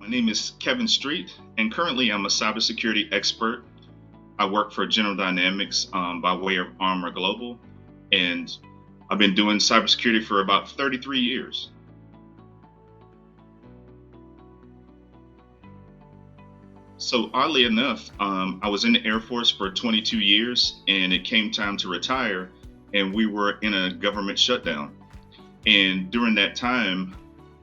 My name is Kevin Streat, and currently I'm a cybersecurity expert. I work for General Dynamics by way of Armor Global, and I've been doing cybersecurity for about 33 years. So oddly enough, I was in the Air Force for 22 years, and it came time to retire, and we were in a government shutdown. And during that time,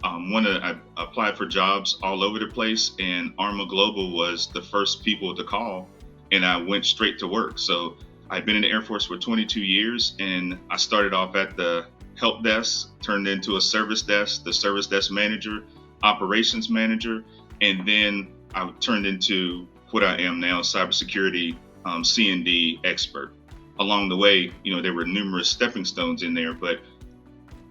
I applied for jobs all over the place, and Arma Global was the first people to call, and I went straight to work. So I've been in the Air Force for 22 years, and I started off at the help desk, turned into a service desk, the service desk manager, operations manager, and then I turned into what I am now, cybersecurity C&D expert. Along the way, there were numerous stepping stones in there, but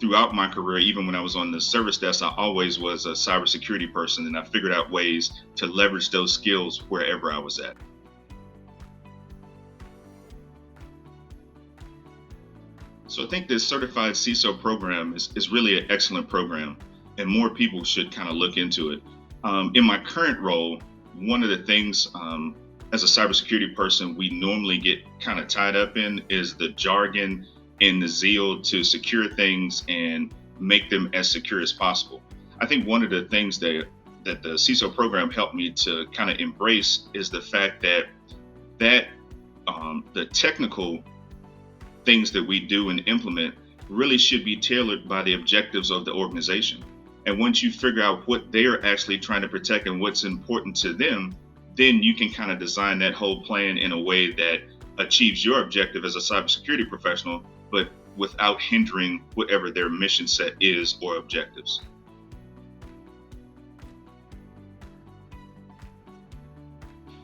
throughout my career, even when I was on the service desk, I always was a cybersecurity person, and I figured out ways to leverage those skills wherever I was at. So I think this Certified CISO program is really an excellent program, and more people should kind of look into it. In my current role, one of the things as a cybersecurity person we normally get kind of tied up in is the jargon and the zeal to secure things and make them as secure as possible. I think one of the things that the CISO program helped me to kind of embrace is the fact that the technical things that we do and implement really should be tailored by the objectives of the organization. And once you figure out what they're actually trying to protect and what's important to them, then you can kind of design that whole plan in a way that achieves your objective as a cybersecurity professional, but without hindering whatever their mission set is or objectives.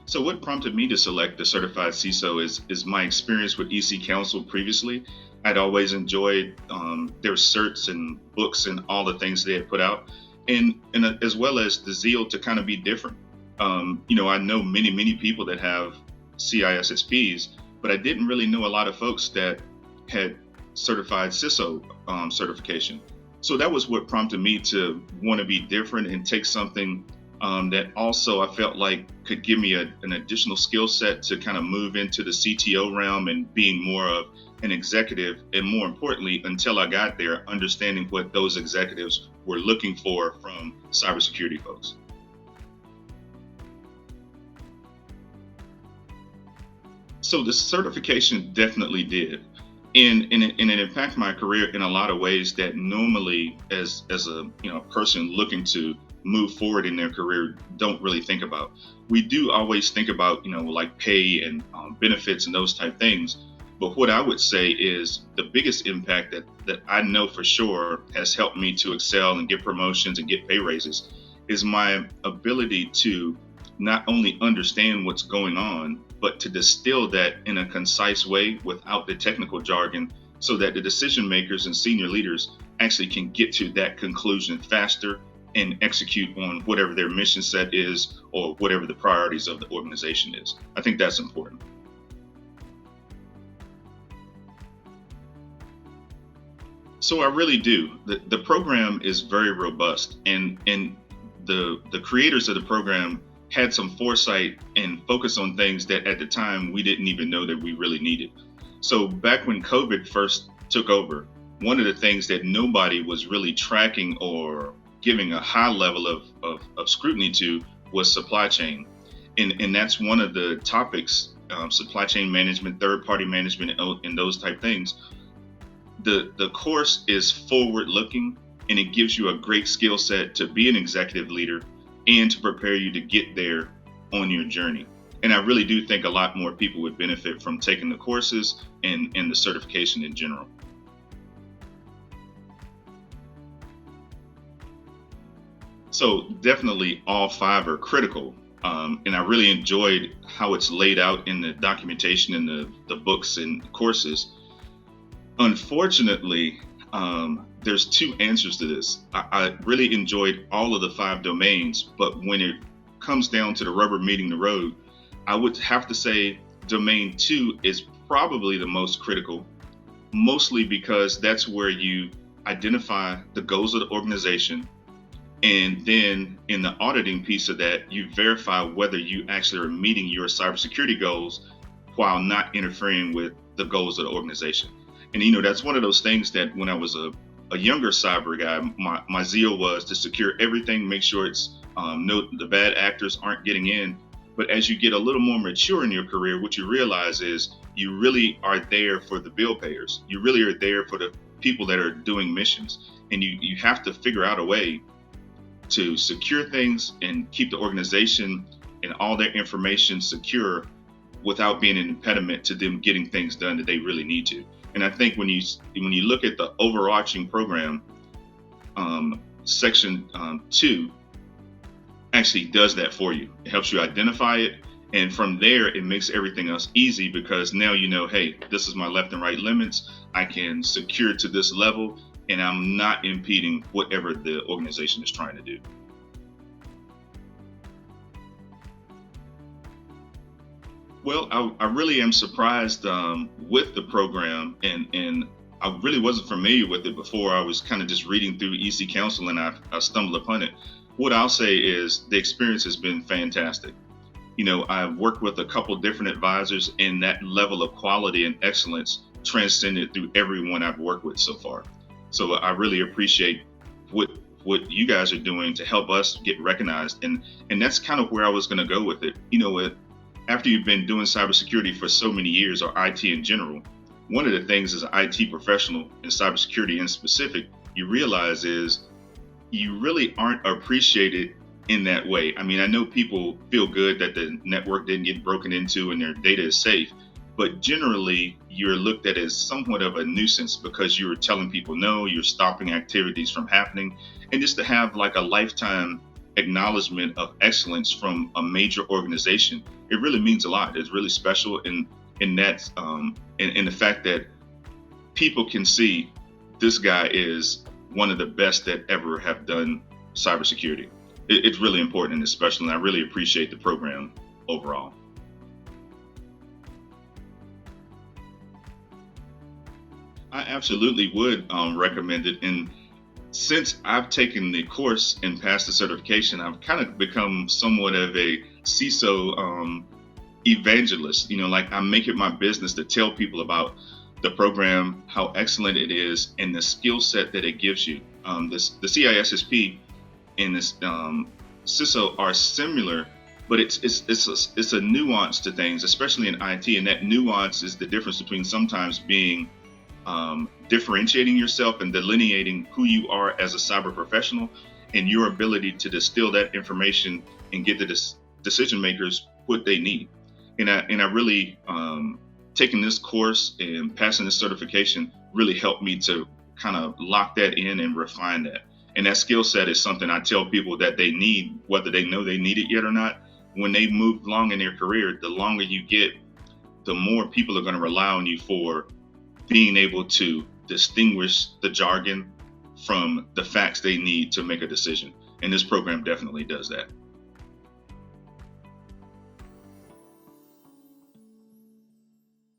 So what prompted me to select the Certified CISO is my experience with EC Council previously. I'd always enjoyed their certs and books and all the things they had put out, and as well as the zeal to kind of be different. I know many people that have CISSPs, but I didn't really know a lot of folks that had Certified CISO certification. So that was what prompted me to want to be different and take something that also I felt like could give me an additional skill set to kind of move into the CTO realm and being more of an executive, and more importantly, until I got there, understanding what those executives were looking for from cybersecurity folks. So the certification definitely did. And it impacted my career in a lot of ways that normally as a person looking to move forward in their career don't really think about. We do always think about like pay and benefits and those type things. But what I would say is the biggest impact that I know for sure has helped me to excel and get promotions and get pay raises is my ability to not only understand what's going on, but to distill that in a concise way without the technical jargon so that the decision makers and senior leaders actually can get to that conclusion faster and execute on whatever their mission set is or whatever the priorities of the organization is. I think that's important. So I really do. The program is very robust, and the creators of the program had some foresight and focus on things that at the time we didn't even know that we really needed. So back when COVID first took over, one of the things that nobody was really tracking or giving a high level of scrutiny to was supply chain. And that's one of the topics, supply chain management, third-party management, and those type things. The course is forward-looking, and it gives you a great skill set to be an executive leader and to prepare you to get there on your journey. And I really do think a lot more people would benefit from taking the courses and the certification in general. So definitely all five are critical. And I really enjoyed how it's laid out in the documentation and the books and courses. Unfortunately, there's two answers to this. I really enjoyed all of the five domains, but when it comes down to the rubber meeting the road, I would have to say domain 2 is probably the most critical, mostly because that's where you identify the goals of the organization And then in the auditing piece of that, you verify whether you actually are meeting your cybersecurity goals while not interfering with the goals of the organization. And that's one of those things that when I was a younger cyber guy, my zeal was to secure everything, make sure it's the bad actors aren't getting in. But as you get a little more mature in your career, what you realize is you really are there for the bill payers. You really are there for the people that are doing missions. And you have to figure out a way to secure things and keep the organization and all their information secure without being an impediment to them getting things done that they really need to. And I think when you look at the overarching program, section 2 actually does that for you. It helps you identify it. And from there, it makes everything else easy because now you know, hey, this is my left and right limits. I can secure to this level and I'm not impeding whatever the organization is trying to do. Well, I really am surprised with the program, and I really wasn't familiar with it before. I was kind of just reading through EC Council and I stumbled upon it. What I'll say is the experience has been fantastic. I've worked with a couple different advisors, and that level of quality and excellence transcended through everyone I've worked with so far. So I really appreciate what you guys are doing to help us get recognized, and that's kind of where I was going to go with it. After you've been doing cybersecurity for so many years, or IT in general, one of the things as an IT professional in cybersecurity in specific, you realize is you really aren't appreciated in that way. I mean, I know people feel good that the network didn't get broken into and their data is safe, but generally you're looked at as somewhat of a nuisance because you're telling people no, you're stopping activities from happening. And just to have like a lifetime acknowledgement of excellence from a major organization, it really means a lot. It's really special, and that's in the fact that people can see this guy is one of the best that ever have done cybersecurity. It's really important and it's special, and I really appreciate the program overall. I absolutely would recommend it. And since I've taken the course and passed the certification, I've kind of become somewhat of a CISO evangelist. Like I make it my business to tell people about the program, how excellent it is, and the skill set that it gives you. The CISSP and this CISO are similar, but it's a nuance to things, especially in IT. And that nuance is the difference between sometimes being differentiating yourself and delineating who you are as a cyber professional, and your ability to distill that information and get the decision makers what they need. And I really taking this course and passing this certification really helped me to kind of lock that in and refine that. And that skill set is something I tell people that they need, whether they know they need it yet or not. When they move along in their career, the longer you get, the more people are going to rely on you for being able to distinguish the jargon from the facts they need to make a decision. And this program definitely does that.